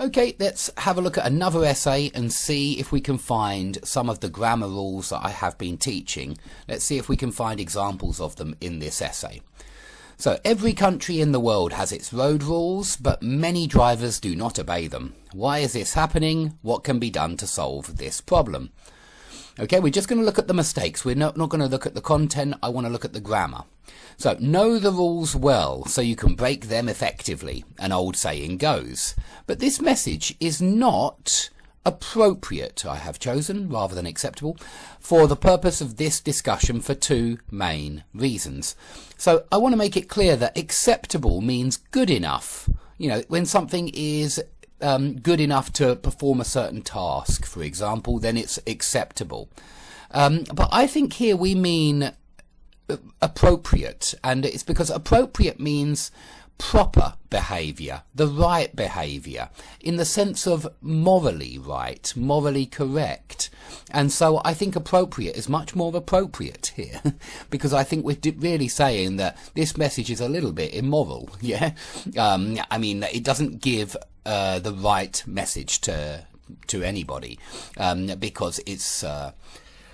Okay, let's have a look at another essay and see if we can find some of the grammar rules that I have been teaching. Let's see if we can find examples of them in this essay. So, every country in the world has its road rules, but many drivers do not obey them. Why is this happening? What can be done to solve this problem? Okay, we're just going to look at the mistakes. We're not going to look at the content. I want to look at the grammar. So, know the rules well so you can break them effectively, an old saying goes. But this message is not appropriate, I have chosen, rather than acceptable, for the purpose of this discussion for two main reasons. So, I want to make it clear that acceptable means good enough. You know, when something is good enough to perform a certain task, for example, then it's acceptable. But I think here we mean appropriate, and it's because appropriate means proper behaviour, the right behaviour, in the sense of morally right, morally correct. And so I think appropriate is much more appropriate here, because I think we're really saying that this message is a little bit immoral, yeah? I mean, it doesn't give the right message to anybody, because it's...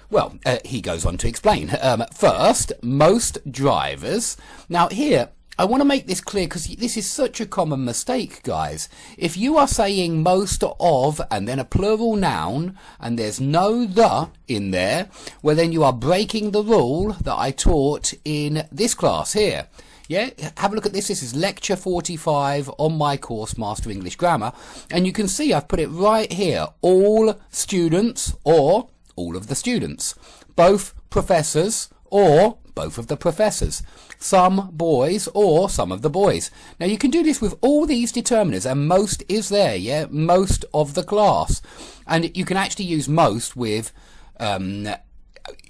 Well, he goes on to explain. First, most drivers... Now here, I want to make this clear because this is such a common mistake, guys. If you are saying most of and then a plural noun and there's no the in there, well then you are breaking the rule that I taught in this class here. Yeah, have a look at this. This is lecture 45 on my course, Master English Grammar. And you can see I've put it right here. All students or... all of the students, both professors or both of the professors, some boys or some of the boys. Now you can do this with all these determiners, and most is there, yeah, most of the class. And you can actually use most with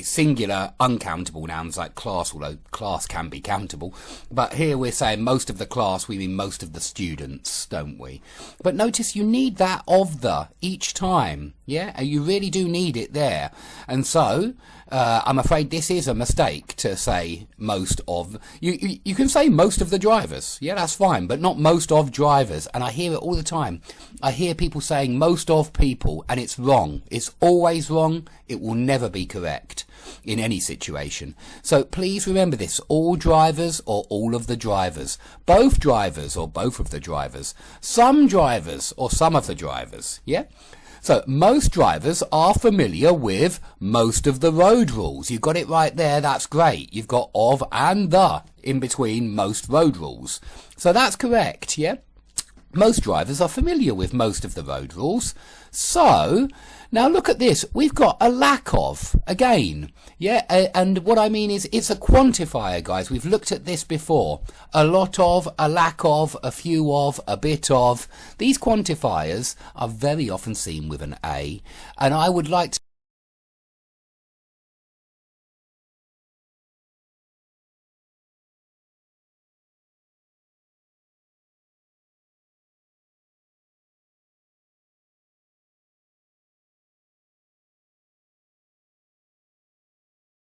singular uncountable nouns like class, although class can be countable. But here we're saying most of the class, we mean most of the students, don't we? But notice you need that of the each time, yeah? And you really do need it there. And so, I'm afraid this is a mistake to say most of. You can say most of the drivers, yeah, that's fine, but not most of drivers. And I hear it all the time. I hear people saying most of people, and it's wrong. It's always wrong. It will never be correct in any situation. So please remember this: all drivers or all of the drivers, both drivers or both of the drivers, some drivers or some of the drivers, yeah? So most drivers are familiar with most of the road rules. You've got it right there. That's great. You've got of and the in between most road rules. So that's correct, yeah? Most drivers are familiar with most of the road rules. So, now look at this. We've got a lack of, again. Yeah, and what I mean is it's a quantifier, guys. We've looked at this before. A lot of, a lack of, a few of, a bit of. These quantifiers are very often seen with an A. And I would like to